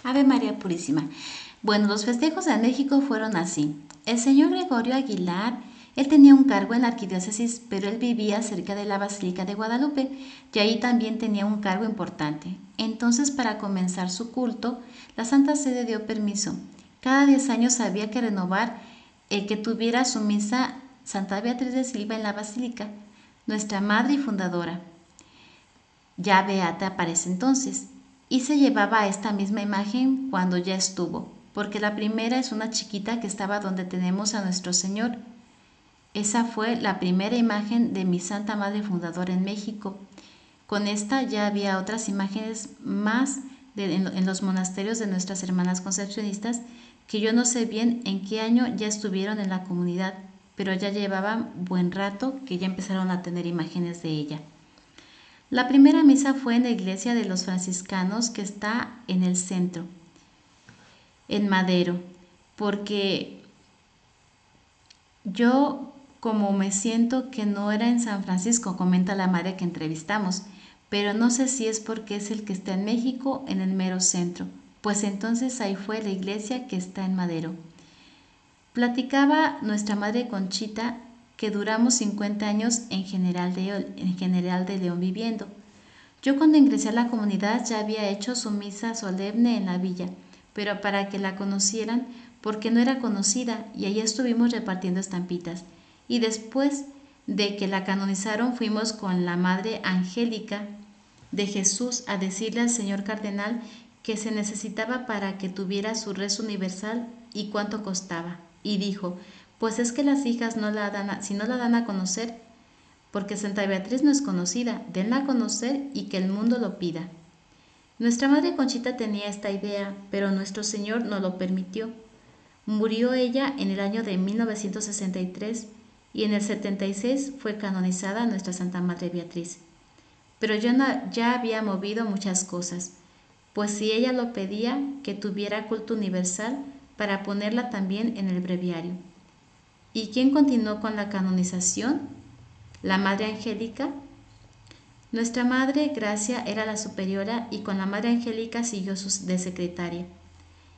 Ave María Purísima. Bueno, los festejos en México fueron así. El señor Gregorio Aguilar, él tenía un cargo en la arquidiócesis, pero él vivía cerca de la Basílica de Guadalupe y ahí también tenía un cargo importante. Entonces, para comenzar su culto, la Santa Sede dio permiso. Cada 10 años había que renovar el que tuviera su misa Santa Beatriz de Silva en la Basílica, nuestra madre y fundadora ya beata aparece entonces, y se llevaba a esta misma imagen cuando ya estuvo, porque la primera es una chiquita que estaba donde tenemos a nuestro Señor. Esa fue la primera imagen de mi Santa Madre Fundadora en México. Con esta ya había otras imágenes más en los monasterios de nuestras hermanas concepcionistas, que yo no sé bien en qué año ya estuvieron en la comunidad, pero ya llevaban buen rato que ya empezaron a tener imágenes de ella. La primera misa fue en la iglesia de los franciscanos que está en el centro, en Madero, porque yo como me siento que no era en San Francisco, comenta la madre que entrevistamos, pero no sé si es porque es el que está en México, en el mero centro, pues entonces ahí fue la iglesia que está en Madero. Platicaba nuestra madre Conchita que duramos 50 años en General de León viviendo. Yo cuando ingresé a la comunidad ya había hecho su misa solemne en la villa, pero para que la conocieran, porque no era conocida, y allí estuvimos repartiendo estampitas. Y después de que la canonizaron fuimos con la Madre Angélica de Jesús a decirle al señor cardenal que se necesitaba para que tuviera su rezo universal y cuánto costaba. Y dijo, pues es que las hijas no la dan si no la dan a conocer, porque Santa Beatriz no es conocida, denla a conocer y que el mundo lo pida. Nuestra madre Conchita tenía esta idea, pero nuestro Señor no lo permitió. Murió ella en el año de 1963 y en el 76 fue canonizada nuestra Santa Madre Beatriz. Pero ya había movido muchas cosas, pues si ella lo pedía, que tuviera culto universal para ponerla también en el breviario. ¿Y quién continuó con la canonización? La Madre Angélica. Nuestra Madre Gracia era la superiora y con la Madre Angélica siguió de secretaria.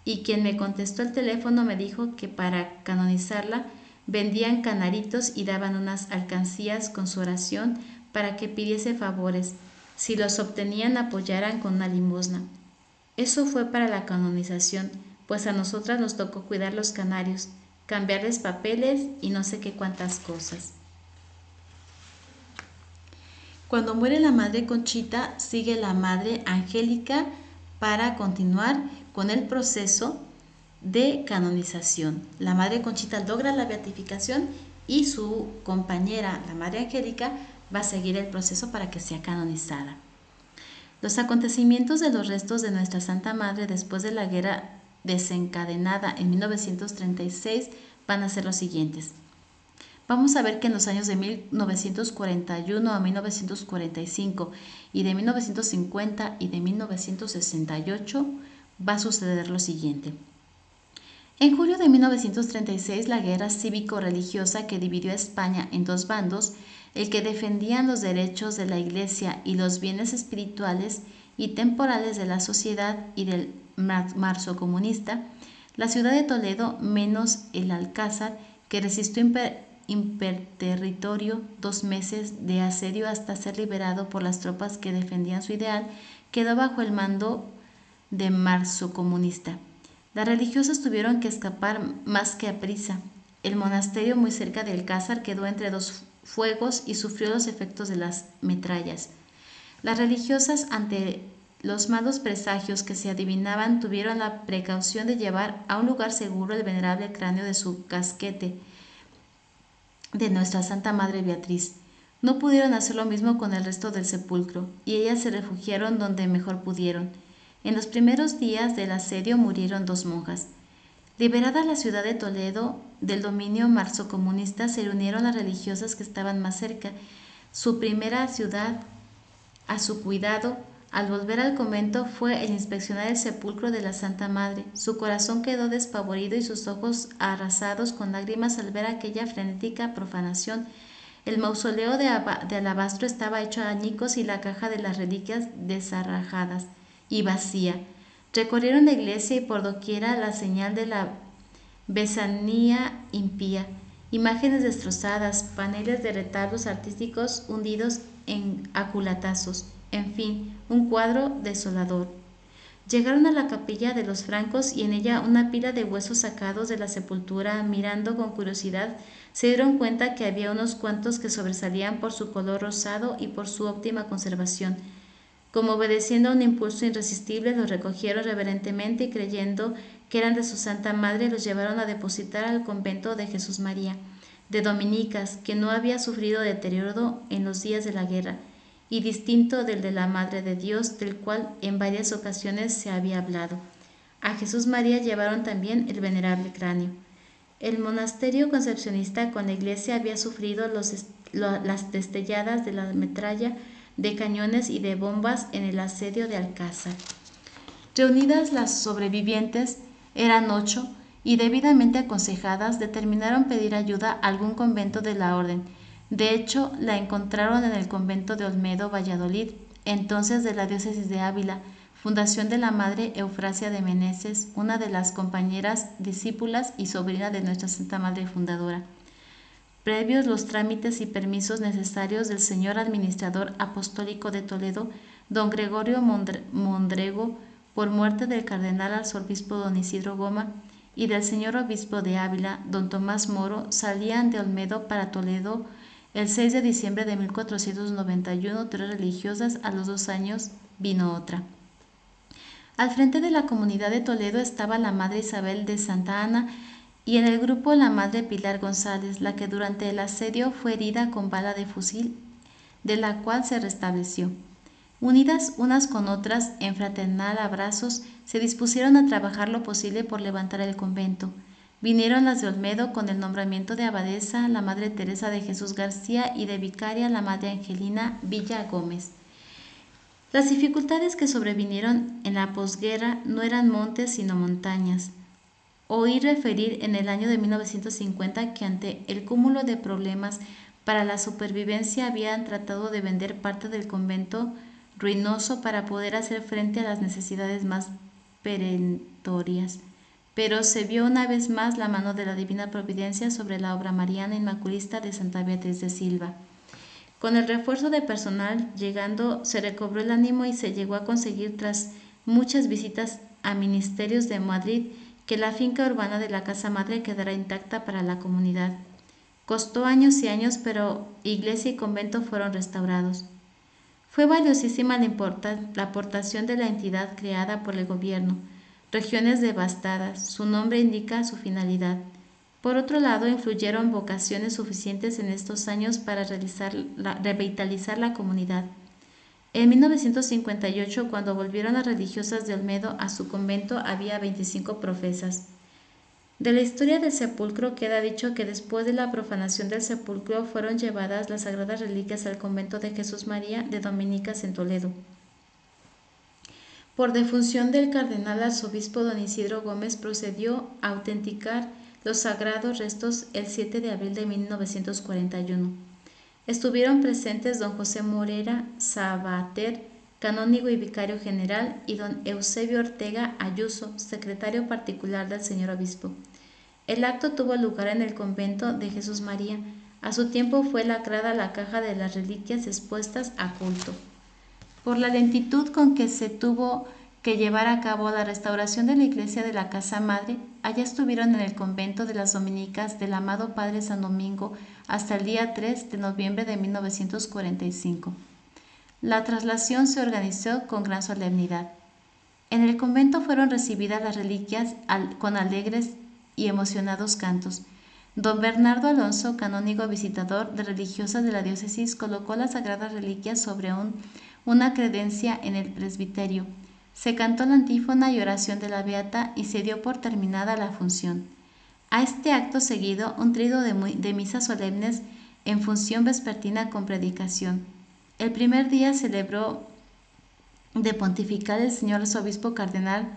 Y quien me contestó el teléfono me dijo que para canonizarla vendían canaritos y daban unas alcancías con su oración para que pidiese favores. Si los obtenían apoyaran con una limosna. Eso fue para la canonización, pues a nosotras nos tocó cuidar los canarios, cambiarles papeles y no sé qué cuántas cosas. Cuando muere la madre Conchita, sigue la madre Angélica para continuar con el proceso de canonización. La madre Conchita logra la beatificación y su compañera, la madre Angélica, va a seguir el proceso para que sea canonizada. Los acontecimientos de los restos de nuestra Santa Madre después de la guerra desencadenada en 1936 van a ser los siguientes. Vamos a ver que en los años de 1941 a 1945 y de 1950 y de 1968 va a suceder lo siguiente. En julio de 1936, la guerra cívico-religiosa que dividió a España en dos bandos, el que defendían los derechos de la Iglesia y los bienes espirituales y temporales de la sociedad y del marzo comunista, la ciudad de Toledo, menos el Alcázar, que resistió imperterritorio 2 meses de asedio hasta ser liberado por las tropas que defendían su ideal, quedó bajo el mando de marzo comunista. Las religiosas tuvieron que escapar más que a prisa. El monasterio muy cerca del Alcázar quedó entre dos fuegos y sufrió los efectos de las metrallas. Las religiosas, ante los malos presagios que se adivinaban, tuvieron la precaución de llevar a un lugar seguro el venerable cráneo de su casquete, de nuestra Santa Madre Beatriz. No pudieron hacer lo mismo con el resto del sepulcro, y ellas se refugiaron donde mejor pudieron. En los primeros días del asedio murieron 2 monjas. Liberada la ciudad de Toledo del dominio marxo-comunista, se reunieron las religiosas que estaban más cerca. Su primera ciudad a su cuidado, al volver al convento, fue el inspeccionar el sepulcro de la Santa Madre. Su corazón quedó despavorido y sus ojos arrasados con lágrimas al ver aquella frenética profanación. El mausoleo de alabastro estaba hecho añicos y la caja de las reliquias desarrajadas y vacía. Recorrieron la iglesia y por doquiera la señal de la besanía impía, imágenes destrozadas, paneles de retablos artísticos hundidos en aculatazos, en fin, un cuadro desolador. Llegaron a la capilla de los francos y en ella una pila de huesos sacados de la sepultura. Mirando con curiosidad, se dieron cuenta que había unos cuantos que sobresalían por su color rosado y por su óptima conservación. Como obedeciendo a un impulso irresistible, los recogieron reverentemente y creyendo que eran de su Santa Madre, los llevaron a depositar al convento de Jesús María, de dominicas, que no había sufrido deterioro en los días de la guerra, y distinto del de la Madre de Dios, del cual en varias ocasiones se había hablado. A Jesús María llevaron también el venerable cráneo. El monasterio concepcionista con la iglesia había sufrido las destelladas de la metralla, de cañones y de bombas en el asedio de Alcázar. Reunidas las sobrevivientes, eran 8, y debidamente aconsejadas, determinaron pedir ayuda a algún convento de la orden. De hecho, la encontraron en el convento de Olmedo, Valladolid, entonces de la diócesis de Ávila, fundación de la madre Eufrasia de Meneses, una de las compañeras, discípulas y sobrina de nuestra Santa Madre Fundadora. Previos los trámites y permisos necesarios del señor administrador apostólico de Toledo, don Gregorio Mondrego, por muerte del cardenal arzobispo don Isidro Goma, y del señor obispo de Ávila, don Tomás Moro, salían de Olmedo para Toledo el 6 de diciembre de 1491, 3 religiosas. A los 2 años vino otra. Al frente de la comunidad de Toledo estaba la madre Isabel de Santa Ana, y en el grupo la madre Pilar González, la que durante el asedio fue herida con bala de fusil, de la cual se restableció. Unidas unas con otras en fraternal abrazos, se dispusieron a trabajar lo posible por levantar el convento. Vinieron las de Olmedo con el nombramiento de abadesa la madre Teresa de Jesús García y de vicaria la madre Angelina Villa Gómez. Las dificultades que sobrevinieron en la posguerra no eran montes sino montañas. Oí referir en el año de 1950 que ante el cúmulo de problemas para la supervivencia habían tratado de vender parte del convento ruinoso para poder hacer frente a las necesidades más perentorias. Pero se vio una vez más la mano de la divina providencia sobre la obra mariana inmaculista de Santa Beatriz de Silva. Con el refuerzo de personal llegando, se recobró el ánimo y se llegó a conseguir, tras muchas visitas a ministerios de Madrid, que la finca urbana de la Casa Madre quedará intacta para la comunidad. Costó años y años, pero iglesia y convento fueron restaurados. Fue valiosísima la aportación de la entidad creada por el gobierno. Regiones devastadas, su nombre indica su finalidad. Por otro lado, influyeron vocaciones suficientes en estos años para revitalizar la comunidad. En 1958, cuando volvieron las religiosas de Olmedo a su convento, había 25 profesas. De la historia del sepulcro queda dicho que después de la profanación del sepulcro fueron llevadas las sagradas reliquias al convento de Jesús María de Dominicas en Toledo. Por defunción del cardenal arzobispo don Isidro Gómez, procedió a autenticar los sagrados restos el 7 de abril de 1941. Estuvieron presentes don José Morera Sabater, canónigo y vicario general, y don Eusebio Ortega Ayuso, secretario particular del señor obispo. El acto tuvo lugar en el convento de Jesús María. A su tiempo fue lacrada la caja de las reliquias expuestas a culto. Por la lentitud con que se tuvo que llevar a cabo la restauración de la iglesia de la Casa Madre, allá estuvieron en el convento de las Dominicas del amado Padre San Domingo hasta el día 3 de noviembre de 1945. La traslación se organizó con gran solemnidad. En el convento fueron recibidas las reliquias con alegres y emocionados cantos. Don Bernardo Alonso, canónigo visitador de religiosas de la diócesis, colocó las sagradas reliquias sobre una credencia en el presbiterio. Se cantó la antífona y oración de la Beata y se dio por terminada la función. A este acto seguido un trío de misas solemnes en función vespertina con predicación. El primer día celebró de pontifical el señor arzobispo cardenal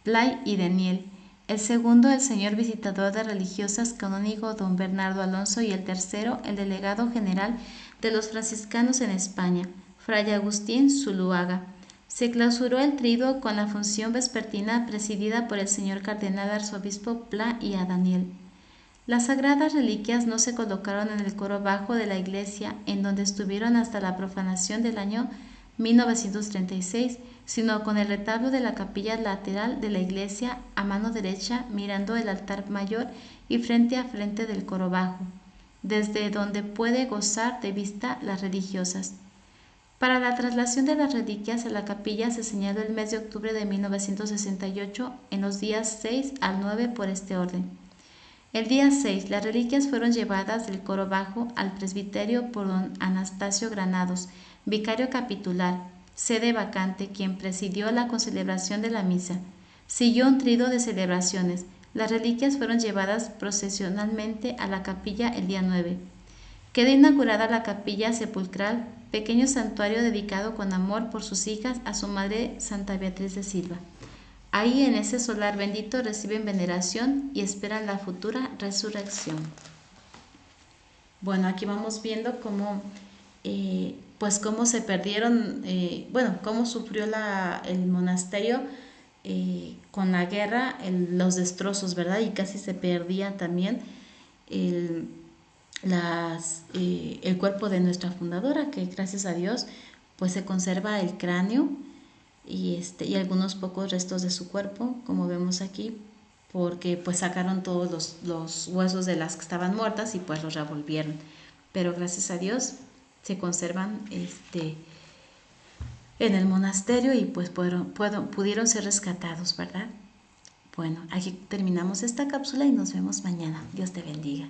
Blay y Daniel, el segundo el señor visitador de religiosas canónigo don Bernardo Alonso y el tercero el delegado general de los franciscanos en España, fray Agustín Zuluaga. Se clausuró el triduo con la función vespertina presidida por el señor cardenal arzobispo Pla y a Daniel. Las sagradas reliquias no se colocaron en el coro bajo de la iglesia, en donde estuvieron hasta la profanación del año 1936, sino con el retablo de la capilla lateral de la iglesia a mano derecha, mirando el altar mayor y frente a frente del coro bajo, desde donde puede gozar de vista las religiosas. Para la traslación de las reliquias a la capilla se señaló el mes de octubre de 1968 en los días 6 al 9 por este orden. El día 6, las reliquias fueron llevadas del coro bajo al presbiterio por don Anastasio Granados, vicario capitular, sede vacante, quien presidió la concelebración de la misa. Siguió un triduo de celebraciones. Las reliquias fueron llevadas procesionalmente a la capilla el día 9. Quedó inaugurada la capilla sepulcral, pequeño santuario dedicado con amor por sus hijas a su madre Santa Beatriz de Silva. Ahí en ese solar bendito reciben veneración y esperan la futura resurrección. Bueno, aquí vamos viendo cómo, pues cómo se perdieron, cómo sufrió el monasterio con la guerra, los destrozos, ¿verdad? Y casi se perdía también el, el cuerpo de nuestra fundadora, que gracias a Dios, pues se conserva el cráneo y algunos pocos restos de su cuerpo, como vemos aquí, porque pues sacaron todos los huesos de las que estaban muertas y pues los revolvieron. Pero gracias a Dios se conservan en el monasterio y pues pudieron ser rescatados, ¿verdad? Bueno, aquí terminamos esta cápsula y nos vemos mañana. Dios te bendiga.